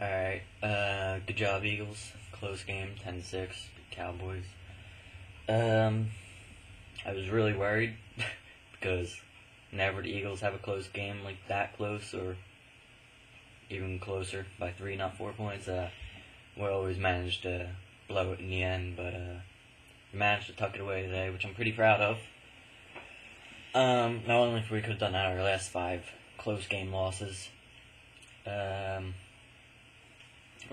Alright, good job, Eagles. Close game, 10-6, Cowboys. I was really worried because whenever the Eagles have a close game like that close, or even closer by 3, not 4 points, we always manage to blow it in the end, but we managed to tuck it away today, which I'm pretty proud of. Not only if we could have done that our last 5 close game losses. Where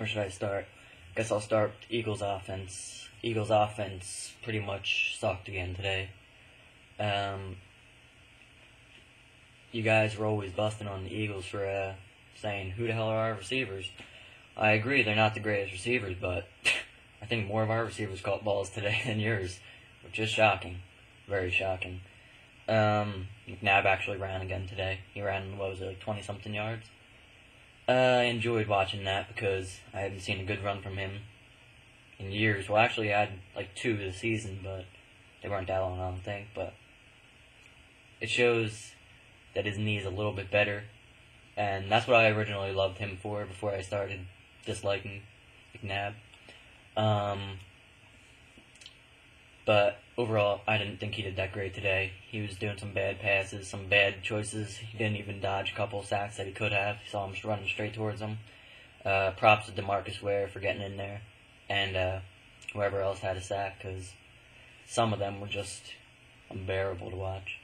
should I start? Guess I'll start with Eagles offense. Eagles offense pretty much sucked again today. You guys were always busting on the Eagles for saying, who the hell are our receivers? I agree, they're not the greatest receivers, but I think more of our receivers caught balls today than yours, which is shocking. Very shocking. McNabb actually ran again today. He ran, what was it, like 20-something yards? I enjoyed watching that because I hadn't seen a good run from him in years. Well, actually, I had like 2 this season, but they weren't that long, I don't think. But it shows that his knee is a little bit better, and that's what I originally loved him for before I started disliking McNabb. But overall, I didn't think he did that great today. He was doing some bad passes, some bad choices. He didn't even dodge a couple of sacks that he could have. You saw him just running straight towards him. Props to DeMarcus Ware for getting in there, and whoever else had a sack, because some of them were just unbearable to watch.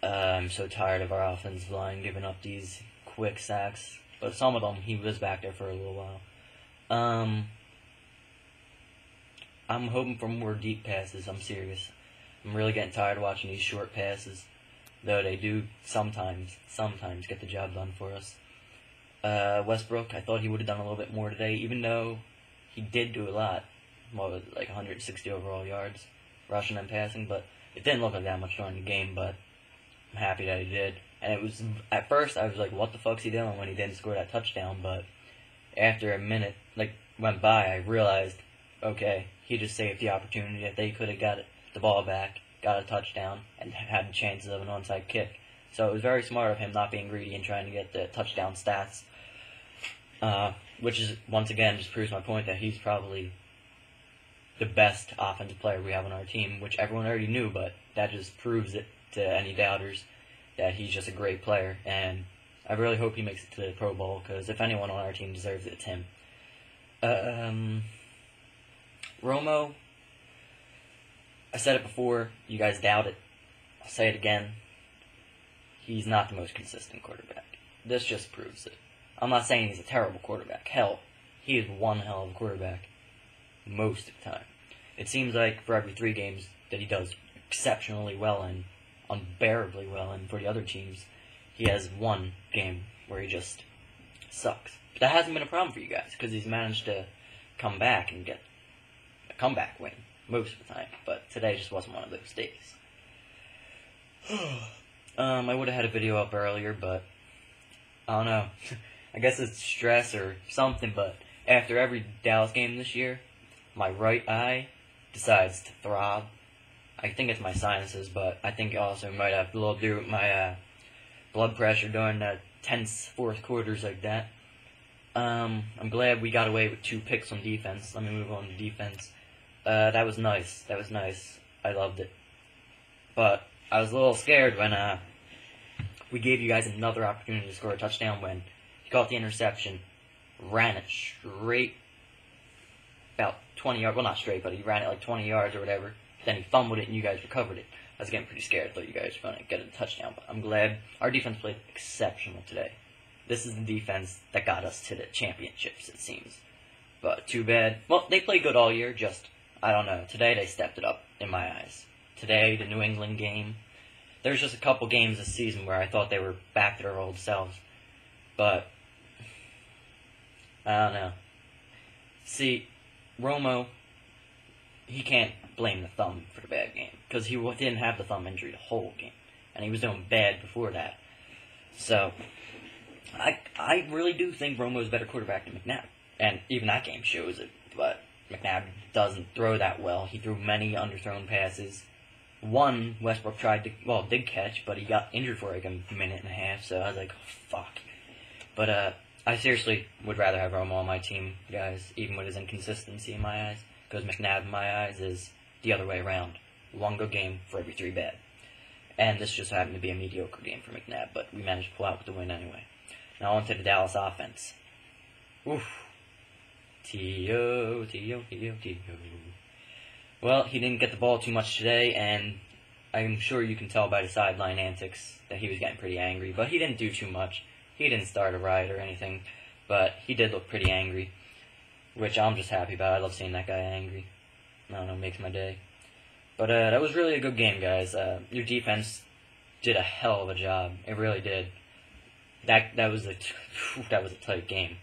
I'm so tired of our offensive line giving up these quick sacks, but some of them, he was back there for a little while. I'm hoping for more deep passes. I'm serious. I'm really getting tired of watching these short passes, though they do sometimes get the job done for us. Westbrook, I thought he would have done a little bit more today, even though he did do a lot. What was it, like 160 overall yards, rushing and passing, but it didn't look like that much during the game, but I'm happy that he did. And it was, at first, I was like, what the fuck's he doing when he didn't score that touchdown, but after a minute, went by, I realized, okay, he just saved the opportunity that they could have got the ball back, got a touchdown, and had chances of an onside kick. So it was very smart of him not being greedy and trying to get the touchdown stats, which is, once again, just proves my point that he's probably the best offensive player we have on our team, which everyone already knew, but that just proves it to any doubters that he's just a great player, and I really hope he makes it to the Pro Bowl, because if anyone on our team deserves it, it's him. Romo, I said it before, you guys doubt it, I'll say it again, he's not the most consistent quarterback. This just proves it. I'm not saying he's a terrible quarterback. Hell, he is one hell of a quarterback most of the time. It seems like for every 3 games that he does exceptionally well and unbearably well, and for the other teams, he has 1 game where he just sucks. But that hasn't been a problem for you guys, because he's managed to come back and get a comeback win most of the time, but today just wasn't one of those days. I would have had a video up earlier, but I don't know. I guess it's stress or something, but after every Dallas game this year, my right eye decides to throb. I think it's my sinuses, but I think it also might have a little to do with my blood pressure during the tense fourth quarters like that. I'm glad we got away with 2 picks on defense. Let me move on to defense. That was nice. That was nice. I loved it. But I was a little scared when we gave you guys another opportunity to score a touchdown when he caught the interception, ran it straight about 20 yards. Well, not straight, but he ran it like 20 yards or whatever. Then he fumbled it and you guys recovered it. I was getting pretty scared. I thought you guys were going to get a touchdown, but I'm glad our defense played exceptional today. This is the defense that got us to the championships, it seems. But too bad. Well, they played good all year, just, I don't know. Today they stepped it up in my eyes. Today, the New England game. There's just a couple games this season where I thought they were back to their old selves. But, I don't know. See, Romo, he can't blame the thumb for the bad game, because he didn't have the thumb injury the whole game, and he was doing bad before that. So, I really do think Romo is a better quarterback than McNabb, and even that game shows it, but McNabb doesn't throw that well. He threw many underthrown passes. One, Westbrook did catch, but he got injured for like a minute and a half, so I was like, oh, fuck. But, I I seriously would rather have Romo on my team, guys, even with his inconsistency in my eyes, because McNabb in my eyes is the other way around. One good game for every 3 bad. And this just happened to be a mediocre game for McNabb, but we managed to pull out with the win anyway. Now on to the Dallas offense. Oof. T.O. Well, he didn't get the ball too much today, and I'm sure you can tell by the sideline antics that he was getting pretty angry, but he didn't do too much. He didn't start a riot or anything, but he did look pretty angry, which I'm just happy about. I love seeing that guy angry. I don't know, it makes my day. But that was really a good game, guys. Your defense did a hell of a job. It really did. That was a tight game.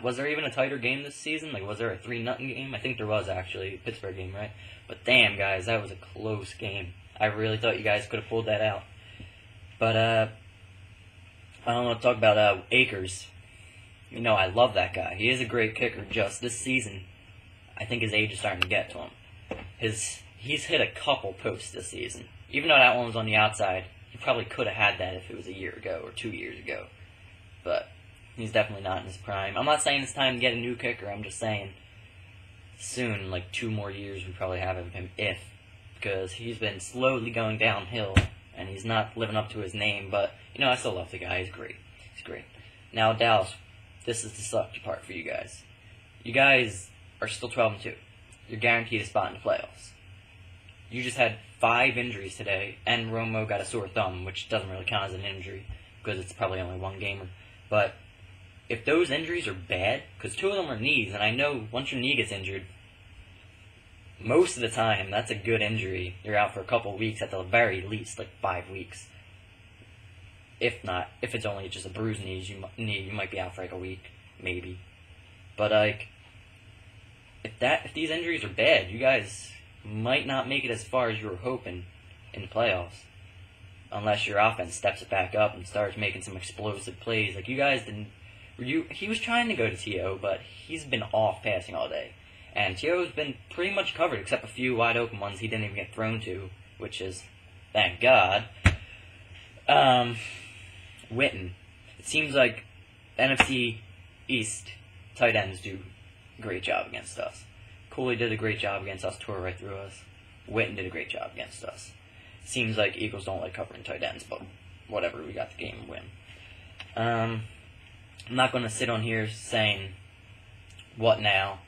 Was there even a tighter game this season? Like, was there a 3-0 game? I think there was, actually. Pittsburgh game, right? But damn, guys, that was a close game. I really thought you guys could have pulled that out. But, I don't want to talk about Akers. You know, I love that guy. He is a great kicker. Just this season, I think his age is starting to get to him. He's hit a couple posts this season. Even though that one was on the outside, he probably could have had that if it was a year ago or 2 years ago. But he's definitely not in his prime. I'm not saying it's time to get a new kicker. I'm just saying soon, like 2 more years, we probably have of him because he's been slowly going downhill and he's not living up to his name. But you know, I still love the guy. He's great. He's great. Now Dallas, this is the sucky part for you guys. You guys are still 12-2. You're guaranteed a spot in the playoffs. You just had 5 injuries today, and Romo got a sore thumb, which doesn't really count as an injury because it's probably only one gamer. But if those injuries are bad, because 2 of them are knees, and I know once your knee gets injured, most of the time that's a good injury. You're out for a couple weeks at the very least, like 5 weeks. If not, if it's only just a bruised knee, you might be out for like a week, maybe. But like, if these injuries are bad, you guys might not make it as far as you were hoping in the playoffs, unless your offense steps it back up and starts making some explosive plays. Like you guys didn't. He was trying to go to T.O., but he's been off passing all day, and T.O.'s been pretty much covered except a few wide open ones he didn't even get thrown to, which is thank God. Witten. It seems like NFC East tight ends do a great job against us. Cooley did a great job against us, tore right through us. Witten did a great job against us. Seems like Eagles don't like covering tight ends, but whatever, we got the game and win. I'm not going to sit on here saying, what now?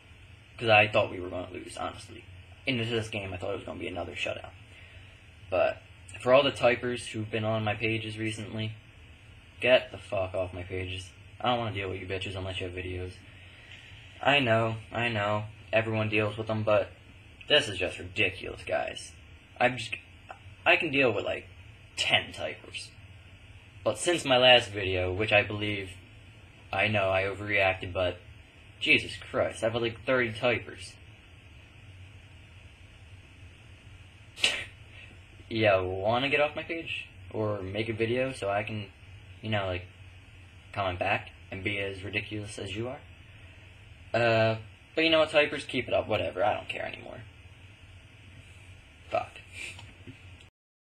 Because I thought we were going to lose, honestly. Into this game, I thought it was going to be another shutout. But for all the typers who've been on my pages recently, get the fuck off my pages. I don't want to deal with you bitches unless you have videos. I know. Everyone deals with them, but this is just ridiculous, guys. I can deal with like 10 typers. But since my last video, which I believe, I know I overreacted, but Jesus Christ, I've had like 30 typers. Yeah, want to get off my page? Or make a video so I can, you know, like, comment back and be as ridiculous as you are? But you know what, typers, keep it up, whatever, I don't care anymore.